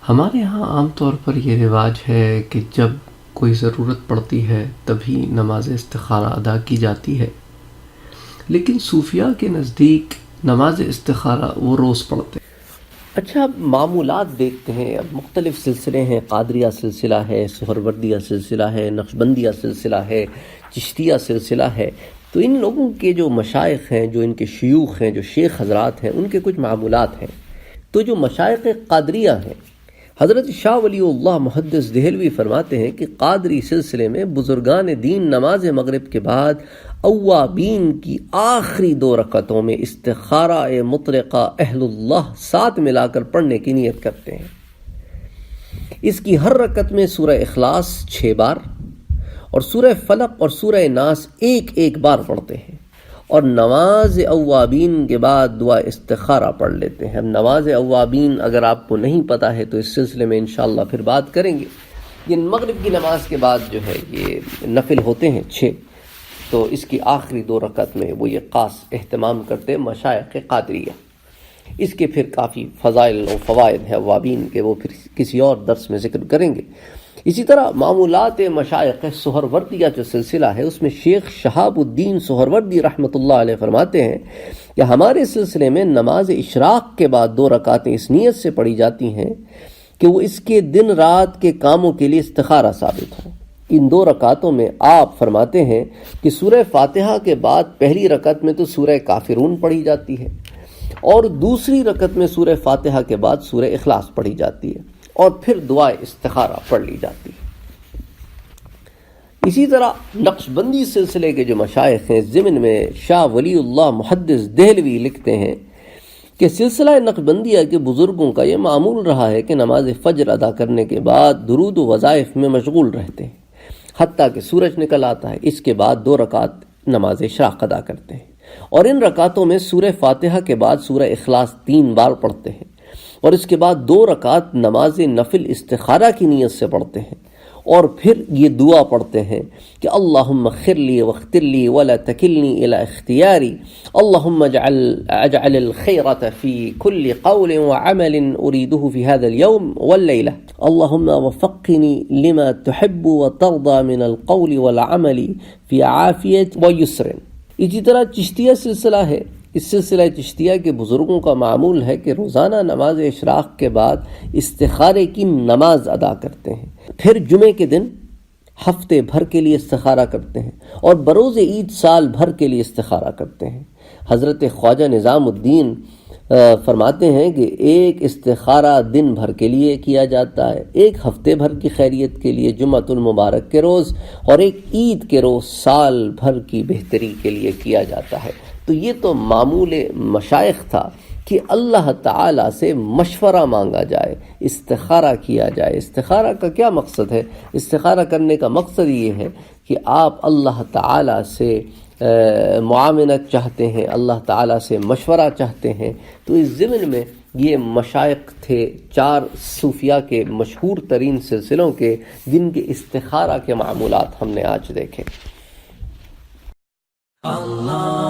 ہمارے ہاں عام طور پر یہ رواج ہے کہ جب کوئی ضرورت پڑتی ہے تبھی نماز استخارہ ادا کی جاتی ہے، لیکن صوفیاء کے نزدیک نماز استخارہ وہ روز پڑھتے ہیں۔ اچھا، اب معمولات دیکھتے ہیں۔ اب مختلف سلسلے ہیں، قادریہ سلسلہ ہے، سہروردیہ سلسلہ ہے، نقشبندیہ سلسلہ ہے، چشتیہ سلسلہ ہے۔ تو ان لوگوں کے جو مشائخ ہیں، جو ان کے شیوخ ہیں، جو شیخ حضرات ہیں، ان کے کچھ معمولات ہیں۔ تو جو مشائخ قادریہ ہیں، حضرت شاہ ولی اللہ محدث دہلوی فرماتے ہیں کہ قادری سلسلے میں بزرگان دین نماز مغرب کے بعد اوابین کی آخری 2 رکعتوں میں استخارہ مطلقہ اہل اللہ 7 ملا کر پڑھنے کی نیت کرتے ہیں۔ اس کی ہر رکعت میں سورہ اخلاص 6 بار اور سورہ فلق اور سورہ ناس 1 بار پڑھتے ہیں، اور نماز اوابین کے بعد دعا استخارہ پڑھ لیتے ہیں۔ اب نماز اوابین اگر آپ کو نہیں پتہ ہے تو اس سلسلے میں انشاءاللہ پھر بات کریں گے۔ یہ مغرب کی نماز کے بعد جو ہے یہ نفل ہوتے ہیں 6، تو اس کی آخری 2 رکعت میں وہ یہ خاص اہتمام کرتے ہیں مشائخ قادریہ۔ اس کے پھر کافی فضائل و فوائد ہیں اوابین کے، وہ پھر کسی اور درس میں ذکر کریں گے۔ اسی طرح معمولات مشائخ سہروردیہ جو سلسلہ ہے، اس میں شیخ شہاب الدین سہروردی رحمۃ اللہ علیہ فرماتے ہیں کہ ہمارے سلسلے میں نماز اشراق کے بعد 2 رکعتیں اس نیت سے پڑھی جاتی ہیں کہ وہ اس کے دن رات کے کاموں کے لیے استخارہ ثابت ہو۔ ان 2 رکعتوں میں آپ فرماتے ہیں کہ سورہ فاتحہ کے بعد پہلی رکعت میں تو سورہ کافرون پڑھی جاتی ہے، اور دوسری رکعت میں سورہ فاتحہ کے بعد سورہ اخلاص پڑھی جاتی ہے، اور پھر دعا استخارہ پڑھ لی جاتی ہے۔ اسی طرح نقشبندی سلسلے کے جو مشائخ ہیں، ضمن میں شاہ ولی اللہ محدث دہلوی لکھتے ہیں کہ سلسلہ نقشبندیہ کے بزرگوں کا یہ معمول رہا ہے کہ نماز فجر ادا کرنے کے بعد درود و وظائف میں مشغول رہتے ہیں حتیٰ کہ سورج نکل آتا ہے۔ اس کے بعد 2 رکعت نماز اشراق ادا کرتے ہیں، اور ان رکعتوں میں سورہ فاتحہ کے بعد سورہ اخلاص 3 بار پڑھتے ہیں، اور اس کے بعد 2 رکعت نماز نفل استخارہ کی نیت سے پڑھتے ہیں، اور پھر یہ دعا پڑھتے ہیں کہ اللہم اغفر لی واختر لی ولا تکلنی الی اختیاری، اللہم اجعل الخیرۃ فی کل قول وعمل اریدہ فی هذا اليوم واللیلہ، اللہم وفقنی لما تحب وترضى من القول والعمل فی عافیت ویسر۔ اسی طرح چشتیہ سلسلہ ہے۔ اس سلسلہ چشتیہ کے بزرگوں کا معمول ہے کہ روزانہ نماز اشراق کے بعد استخارے کی نماز ادا کرتے ہیں، پھر جمعے کے دن ہفتے بھر کے لیے استخارہ کرتے ہیں، اور بروز عید سال بھر کے لیے استخارہ کرتے ہیں۔ حضرت خواجہ نظام الدین فرماتے ہیں کہ ایک استخارہ دن بھر کے لیے کیا جاتا ہے، ایک ہفتے بھر کی خیریت کے لیے جمعۃ المبارک کے روز، اور ایک عید کے روز سال بھر کی بہتری کے لیے کیا جاتا ہے۔ تو یہ تو معمول مشائخ تھا کہ اللہ تعالیٰ سے مشورہ مانگا جائے، استخارہ کیا جائے۔ استخارہ کا کیا مقصد ہے؟ استخارہ کرنے کا مقصد یہ ہے کہ آپ اللہ تعالیٰ سے معاونت چاہتے ہیں، اللہ تعالیٰ سے مشورہ چاہتے ہیں۔ تو اس ضمن میں یہ مشائخ تھے 4 صوفیاء کے مشہور ترین سلسلوں کے، جن کے استخارہ کے معمولات ہم نے آج دیکھے۔ اللہ